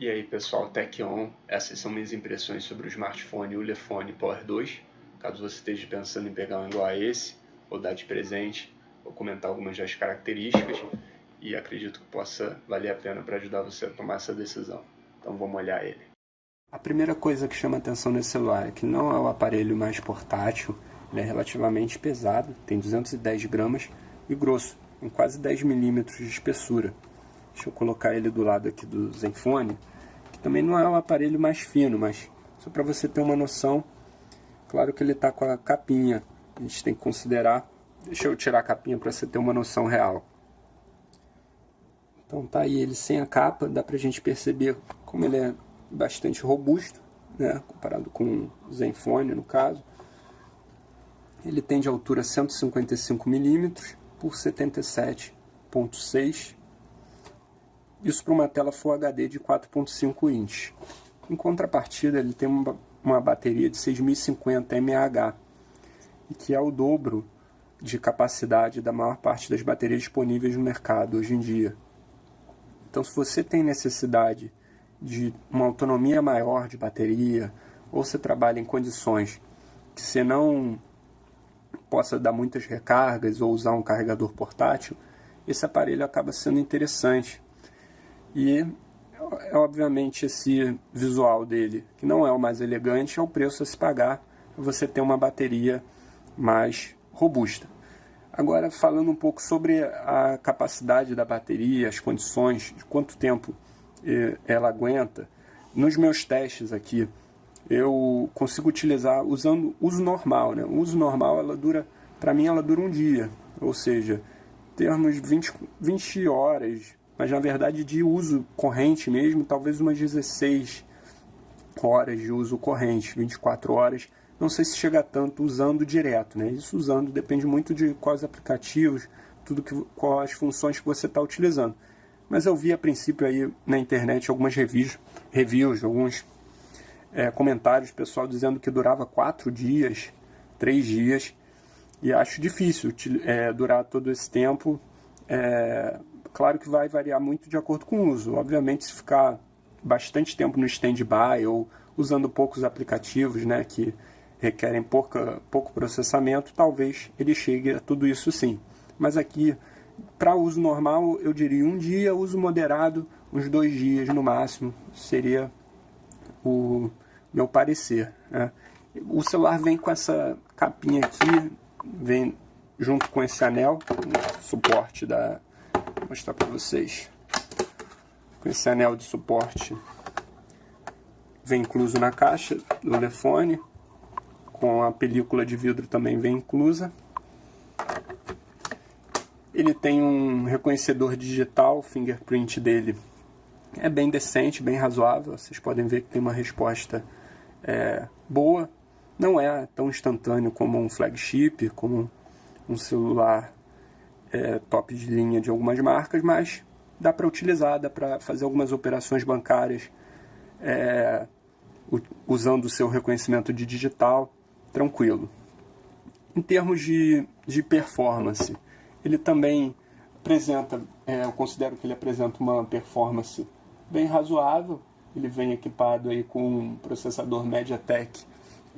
E aí pessoal, Tech On, essas são minhas impressões sobre o smartphone Ulefone Power 2. Caso você esteja pensando em pegar um igual a esse, ou dar de presente, vou comentar algumas das características e acredito que possa valer a pena para ajudar você a tomar essa decisão. Então vamos olhar ele. A primeira coisa que chama atenção nesse celular é que não é o aparelho mais portátil, ele é relativamente pesado, tem 210 gramas e grosso, com quase 10 milímetros de espessura. Deixa eu colocar ele do lado aqui do Zenfone, que também não é um aparelho mais fino, mas só para você ter uma noção. Claro que ele está com a capinha, a gente tem que considerar. Deixa eu tirar a capinha para você ter uma noção real. Então tá aí ele sem a capa, dá pra gente perceber como ele é bastante robusto, né, comparado com o Zenfone no caso. Ele tem de altura 155 mm por 77,6. Isso para uma tela Full HD de 4.5 inch. Em contrapartida, ele tem uma bateria de 6050 mAh, que é o dobro de capacidade da maior parte das baterias disponíveis no mercado hoje em dia. Então, se você tem necessidade de uma autonomia maior de bateria, ou você trabalha em condições que você não possa dar muitas recargas ou usar um carregador portátil, esse aparelho acaba sendo interessante. E, obviamente, esse visual dele, que não é o mais elegante, é o preço a se pagar para você ter uma bateria mais robusta. Agora, falando um pouco sobre a capacidade da bateria, as condições, de quanto tempo ela aguenta, nos meus testes aqui, eu consigo utilizar usando uso normal, né? O uso normal, para mim, ela dura um dia, ou seja, termos 20 horas, mas na verdade de uso corrente mesmo, talvez umas 16 horas de uso corrente, 24 horas, não sei se chega a tanto usando direto, né? Isso usando depende muito de quais aplicativos, quais funções que você está utilizando. Mas eu vi a princípio aí na internet algumas reviews alguns comentários, pessoal dizendo que durava 4 dias, 3 dias, e acho difícil durar todo esse tempo. Claro que vai variar muito de acordo com o uso. Obviamente, se ficar bastante tempo no stand-by ou usando poucos aplicativos, né, que requerem pouco processamento, talvez ele chegue a tudo isso sim. Mas aqui, para uso normal, eu diria um dia, uso moderado, uns 2 dias no máximo, seria o meu parecer, né? O celular vem com essa capinha aqui, vem junto com esse anel, suporte da... Vou mostrar para vocês. Com esse anel de suporte, vem incluso na caixa do telefone, com a película de vidro também vem inclusa. Ele tem um reconhecedor digital, o fingerprint dele é bem decente, bem razoável. Vocês podem ver que tem uma resposta boa. Não é tão instantâneo como um flagship, como um celular top de linha de algumas marcas, mas dá para utilizar, dá para fazer algumas operações bancárias usando o seu reconhecimento de digital, tranquilo. Em termos de performance, ele também apresenta, eu considero que ele apresenta uma performance bem razoável. Ele vem equipado aí com um processador MediaTek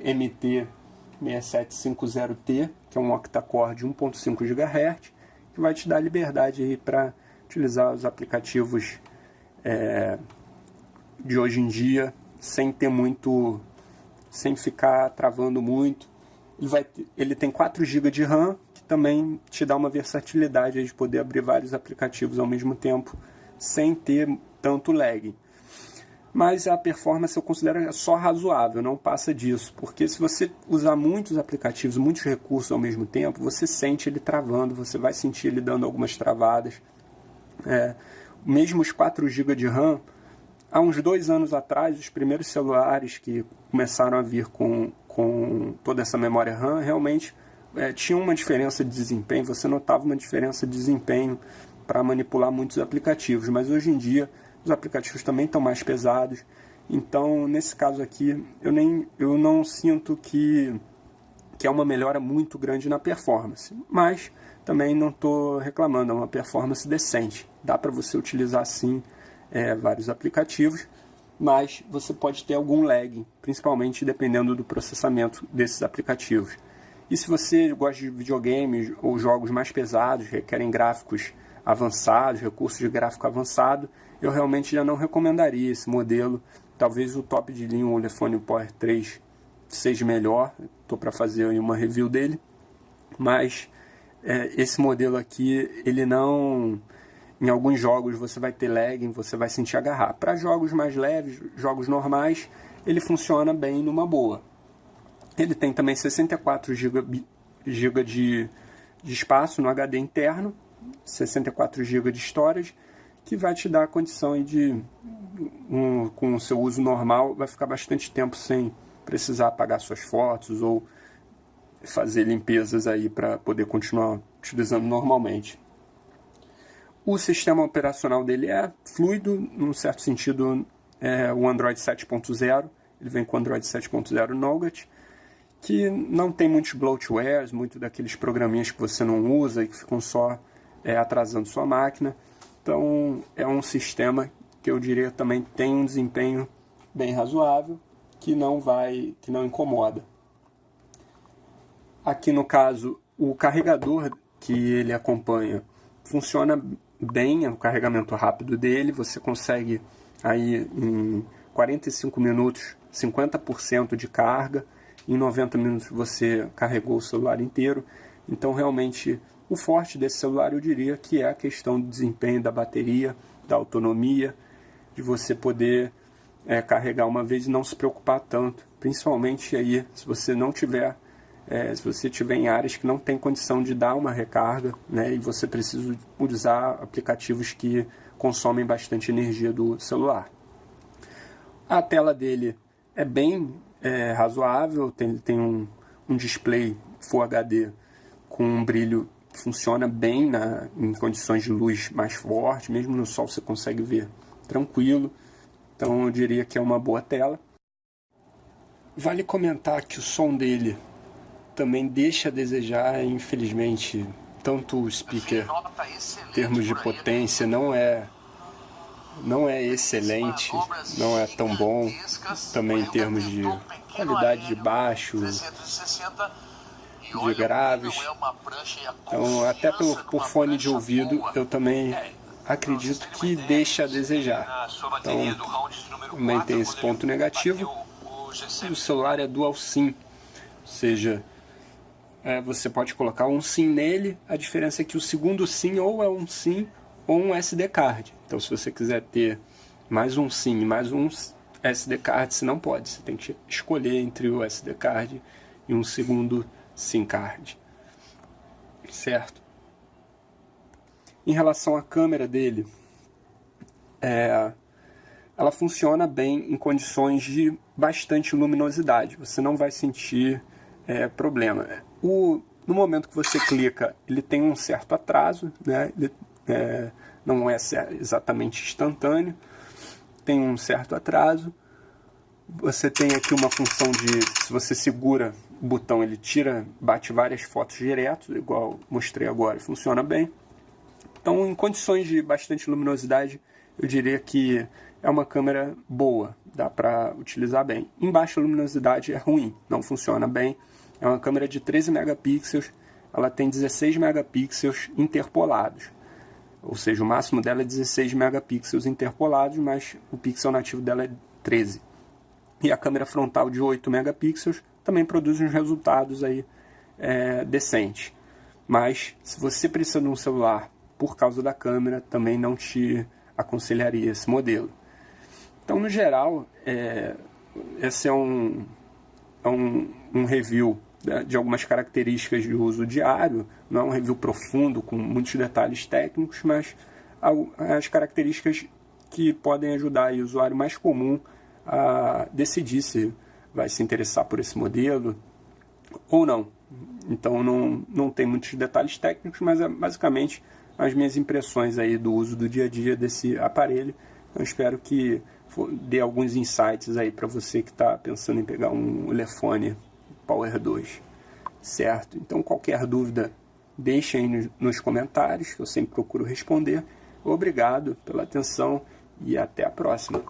MT6750T, que é um octa-core de 1.5 GHz, que vai te dar liberdade para utilizar os aplicativos de hoje em dia sem ficar travando muito. Ele tem 4 GB de RAM, que também te dá uma versatilidade de poder abrir vários aplicativos ao mesmo tempo sem ter tanto lag. Mas a performance eu considero só razoável, não passa disso, porque se você usar muitos aplicativos, muitos recursos ao mesmo tempo, você sente ele travando, você vai sentir ele dando algumas travadas. Mesmo os 4 GB de RAM, há uns 2 anos atrás, os primeiros celulares que começaram a vir com toda essa memória RAM, realmente tinha uma diferença de desempenho, você notava uma diferença de desempenho para manipular muitos aplicativos, mas hoje em dia os aplicativos também estão mais pesados, então nesse caso aqui eu não sinto que é uma melhora muito grande na performance, mas também não estou reclamando, é uma performance decente, dá para você utilizar sim vários aplicativos, mas você pode ter algum lag, principalmente dependendo do processamento desses aplicativos. E se você gosta de videogames ou jogos mais pesados, requerem gráficos avançados, recursos de gráfico avançado, eu realmente já não recomendaria esse modelo. Talvez o top de linha, o Ulefone Power 3, seja melhor. Estou para fazer aí uma review dele, mas esse modelo aqui, ele não... Em alguns jogos você vai ter lag, você vai sentir agarrar. Para jogos mais leves, jogos normais, ele funciona bem numa boa. Ele tem também 64 GB de espaço no HD interno, 64 GB de storage, que vai te dar a condição aí de, com o seu uso normal, vai ficar bastante tempo sem precisar apagar suas fotos ou fazer limpezas aí para poder continuar utilizando normalmente. O sistema operacional dele é fluido, num certo sentido, o Android 7.0. Ele vem com o Android 7.0 Nougat, que não tem muitos bloatwares, muito daqueles programinhas que você não usa e que ficam só atrasando sua máquina. Então, é um sistema que eu diria também tem um desempenho bem razoável, que não incomoda. Aqui no caso, o carregador que ele acompanha funciona bem, é o carregamento rápido dele, você consegue aí em 45 minutos 50% de carga, em 90 minutos você carregou o celular inteiro. Então realmente o forte desse celular eu diria que é a questão do desempenho da bateria, da autonomia, de você poder carregar uma vez e não se preocupar tanto, principalmente aí se você não tiver se você estiver em áreas que não tem condição de dar uma recarga, né, e você precisa usar aplicativos que consomem bastante energia do celular. A tela dele é bem razoável, tem um display Full HD com um brilho que funciona bem em condições de luz mais forte, mesmo no sol você consegue ver tranquilo, então eu diria que é uma boa tela. Vale comentar que o som dele também deixa a desejar, infelizmente, tanto o speaker em termos de potência não é excelente, não é tão bom, também em termos de qualidade de baixo, de graves. Então, até por fone de ouvido, eu também acredito que deixa a desejar. Então, também tem esse ponto negativo. O celular é dual SIM, ou seja, você pode colocar um SIM nele, a diferença é que o segundo SIM ou é um SIM ou um SD card. Então se você quiser ter mais um SIM e mais um SD card, você não pode. Você tem que escolher entre o SD card e um segundo SIM card. Certo? Em relação à câmera dele, ela funciona bem em condições de bastante luminosidade. Você não vai sentir problema. No momento que você clica, ele tem um certo atraso, né? Ele não é exatamente instantâneo, tem um certo atraso. Você tem aqui uma função de, se você segura o botão, ele bate várias fotos direto, igual mostrei agora, funciona bem. Então, em condições de bastante luminosidade, eu diria que é uma câmera boa, dá para utilizar bem. Em baixa luminosidade é ruim, não funciona bem. É uma câmera de 13 megapixels, ela tem 16 megapixels interpolados. Ou seja, o máximo dela é 16 megapixels interpolados, mas o pixel nativo dela é 13. E a câmera frontal de 8 megapixels também produz uns resultados aí decentes. Mas se você precisa de um celular por causa da câmera, também não te aconselharia esse modelo. Então, no geral, esse é um review de algumas características de uso diário, não é um review profundo com muitos detalhes técnicos, mas as características que podem ajudar aí o usuário mais comum a decidir se vai se interessar por esse modelo ou não. Então não tem muitos detalhes técnicos, mas é basicamente as minhas impressões aí do uso do dia a dia desse aparelho. Eu espero que dê alguns insights aí para você que está pensando em pegar um Ulefone Power 2, certo? Então qualquer dúvida deixe aí nos comentários, que eu sempre procuro responder. Obrigado pela atenção e até a próxima.